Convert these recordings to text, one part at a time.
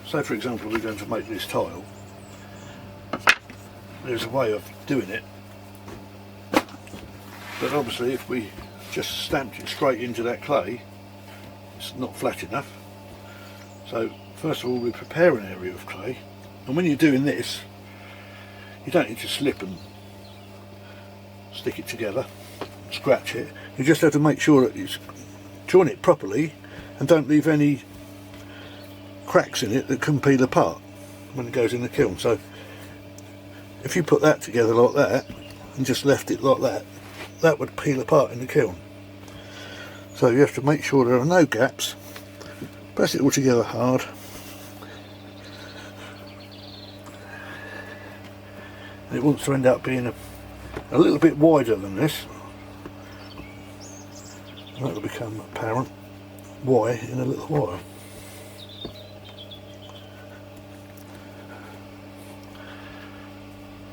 say for example we're going to make this tile, there's a way of doing it, but obviously if we just stamped it straight into that clay, it's not flat enough. So first of all we prepare an area of clay, and when you're doing this you don't need to slip and stick it together, scratch it. You just have to make sure that you join it properly and don't leave any cracks in it that can peel apart when it goes in the kiln. So if you put that together like that and just left it like that, that would peel apart in the kiln. So you have to make sure there are no gaps, press it all together hard, and it wants to end up being a little bit wider than this. That will become apparent why in a little while.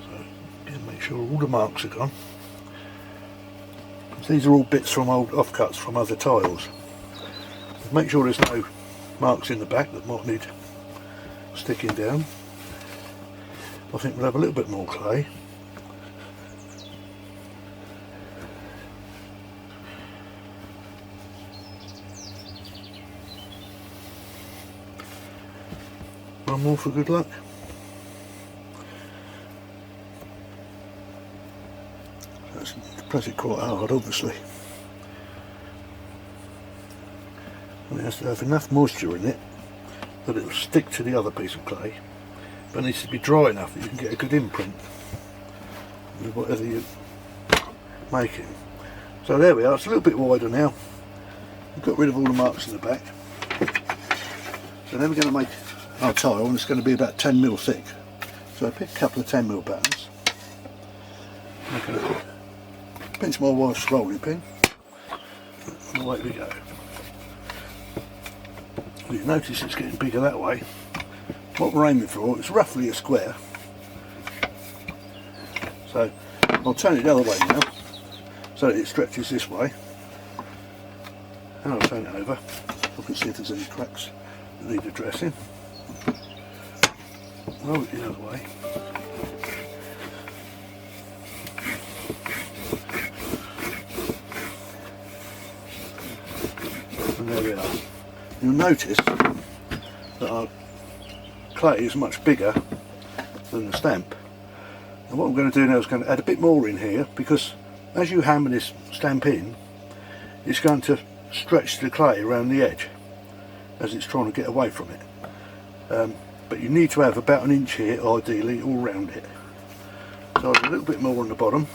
So again, make sure all the marks are gone. These are all bits from old offcuts from other tiles. Make sure there's no marks in the back that might need sticking down. I think we'll have a little bit more clay. One more for good luck. That's, press it quite hard obviously. And it has to have enough moisture in it that it will stick to the other piece of clay, but it needs to be dry enough that you can get a good imprint with whatever you're making. So there we are, it's a little bit wider now. We've got rid of all the marks in the back. So then we're going to make our tile, and it's going to be about 10mm thick. So I pick a couple of 10mm patterns. I'm going to pinch my wife's rolling pin, and away we go. Well, you notice it's getting bigger that way. What we're aiming for is roughly a square. So I'll turn it the other way now, so that it stretches this way. And I'll turn it over. I can see if there's any cracks that need addressing. Roll it the other way. And there we are. You'll notice that our clay is much bigger than the stamp. And what I'm going to do now is going to add a bit more in here, because as you hammer this stamp in, it's going to stretch the clay around the edge as it's trying to get away from it. But you need to have about 1 inch here ideally all round it. So a little bit more on the bottom,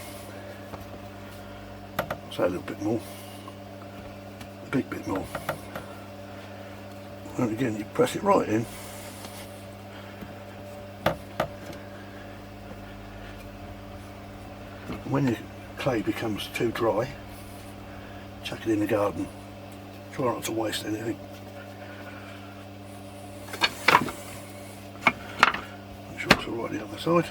so a little bit more, a big bit more, and again you press it right in. And when your clay becomes too dry, chuck it in the garden. Try not to waste anything. Make sure it's alright the other side.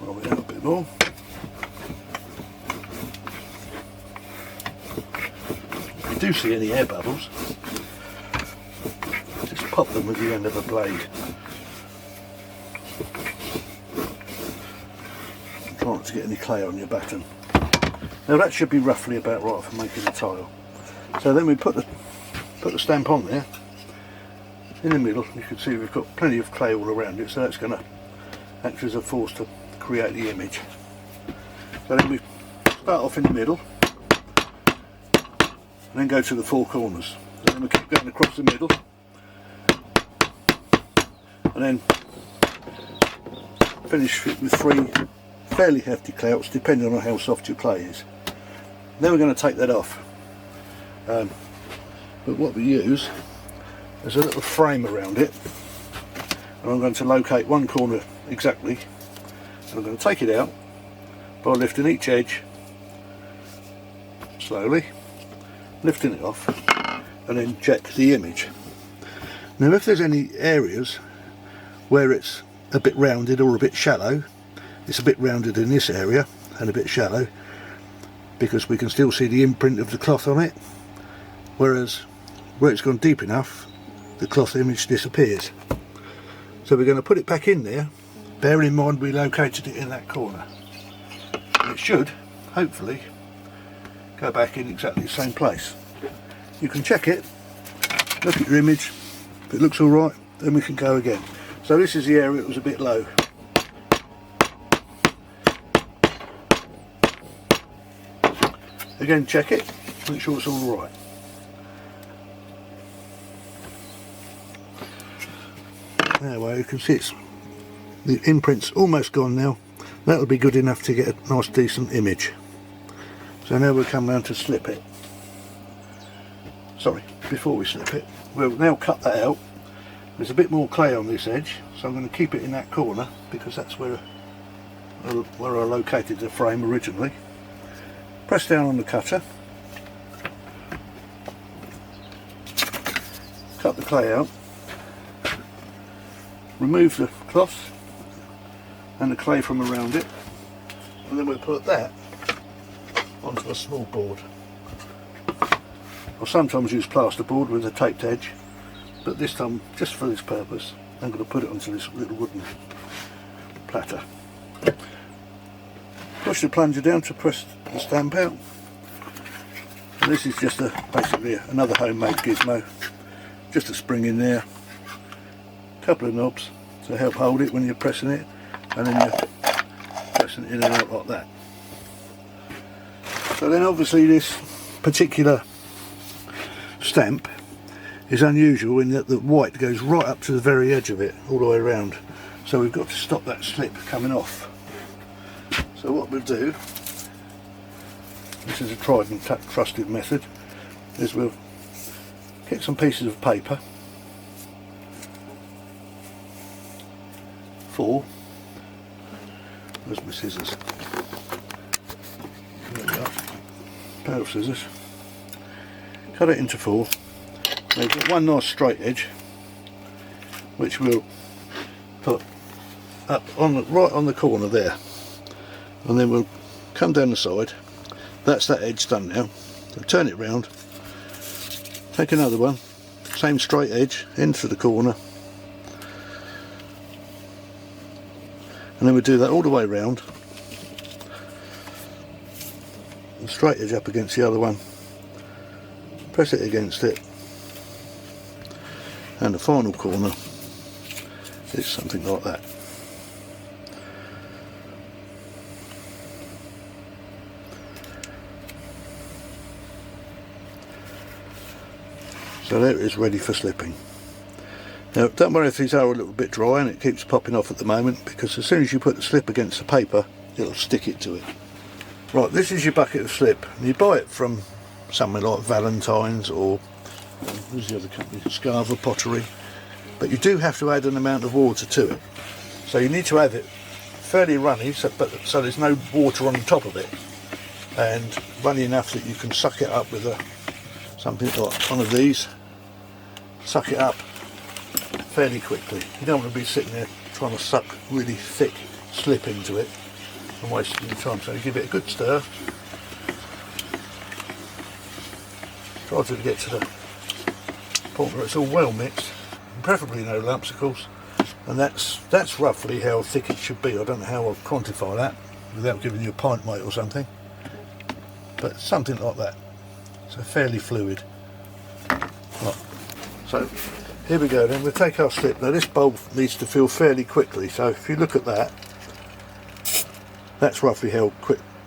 Roll it out a bit more. If you do see any air bubbles, just pop them with the end of a blade. Try not to get any clay on your batten. Now that should be roughly about right for making a tile. So then we put the stamp on there. In the middle you can see we've got plenty of clay all around it, so that's going to act as a force to create the image. So then we start off in the middle and then go to the 4 corners. And then we keep going across the middle and then finish it with 3 fairly hefty clouts depending on how soft your clay is. Then we're going to take that off. But what we use is a little frame around it, and I'm going to locate one corner exactly, and I'm going to take it out by lifting each edge slowly, lifting it off, and then check the image. Now if there's any areas where it's a bit rounded or a bit shallow, it's a bit rounded in this area and a bit shallow, because we can still see the imprint of the cloth on it, whereas where it's gone deep enough, the cloth image disappears. So we're going to put it back in there, bearing in mind we located it in that corner. And it should, hopefully, go back in exactly the same place. You can check it, look at your image, if it looks alright, then we can go again. So this is the area that was a bit low. Again, check it, make sure it's all right. Anyway, you can see the imprint's almost gone now. That'll be good enough to get a nice decent image. So now we'll come round to slip it. Sorry, before we slip it, we'll now cut that out. There's a bit more clay on this edge, so I'm going to keep it in that corner because that's where I located the frame originally. Press down on the cutter, cut the clay out, remove the cloth and the clay from around it, and then we'll put that onto a small board. I'll sometimes use plasterboard with a taped edge, but this time, just for this purpose, I'm going to put it onto this little wooden platter. Push the plunger down to press the stamp out. And this is just basically another homemade gizmo. Just a spring in there, a couple of knobs to help hold it when you're pressing it, and then you're pressing it in and out like that. So then obviously this particular stamp is unusual in that the white goes right up to the very edge of it, all the way around. So we've got to stop that slip coming off. So what we'll do, this is a tried and trusted method, is we'll get some pieces of paper, 4, where's my scissors, there we go, pair of scissors, cut it into 4, we've got one nice straight edge which we'll put up on right on the corner there, and then we'll come down the side. That's that edge done now. So turn it round, take another one, same straight edge into the corner, and then we'll do that all the way round. The straight edge up against the other one, press it against it, and the final corner is something like that. So there it is, ready for slipping. Now don't worry if these are a little bit dry and it keeps popping off at the moment, because as soon as you put the slip against the paper it'll stick it to it. Right, this is your bucket of slip. You buy it from somewhere like Valentine's or who's the other company, Scarver Pottery, but you do have to add an amount of water to it. So you need to have it fairly runny, so there's no water on the top of it, and runny enough that you can suck it up with something like one of these. Suck it up fairly quickly. You don't want to be sitting there trying to suck really thick slip into it and wasting your time. So you give it a good stir. Try to get to the point where it's all well mixed, and preferably no lumps, of course. And that's roughly how thick it should be. I don't know how I'll quantify that without giving you a pint weight or something, but something like that. So fairly fluid. Right. So here we go then, we'll take our slip. Now this bulb needs to fill fairly quickly, so if you look at that, that's roughly how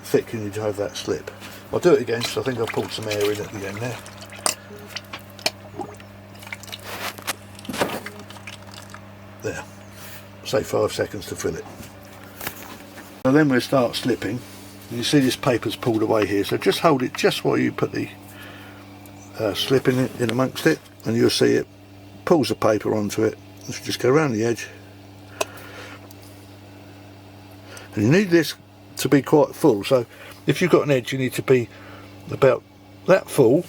thick you need to have that slip. I'll do it again because I think I pulled some air in at the end there. There, say 5 seconds to fill it. So then we'll start slipping. You see this paper's pulled away here, so just hold it just while you put the slip in amongst it, and you'll see it pulls the paper onto it. Just go around the edge, and you need this to be quite full. So if you've got an edge, you need to be about that full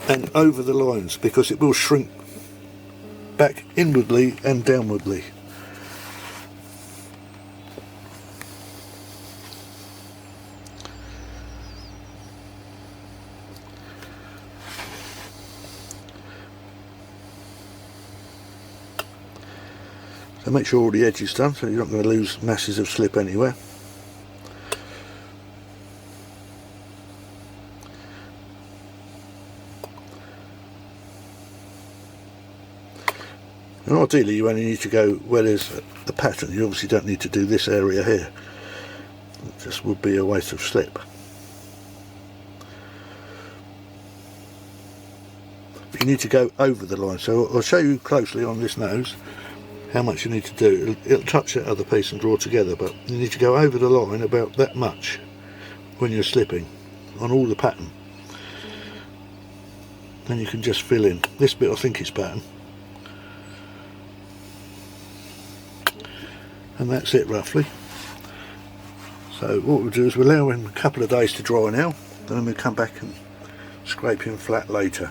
and over the lines, because it will shrink back inwardly and downwardly. So make sure all the edge is done so you're not going to lose masses of slip anywhere. And ideally you only need to go where there's the pattern. You obviously don't need to do this area here. It just would be a waste of slip. But you need to go over the line. So I'll show you closely on this nose how much you need to do. It'll touch that other piece and draw together, but you need to go over the line about that much when you're slipping on all the pattern. Then you can just fill in. This bit I think is pattern. And that's it roughly. So what we'll do is we'll allow him a couple of days to dry now, then we'll come back and scrape him flat later.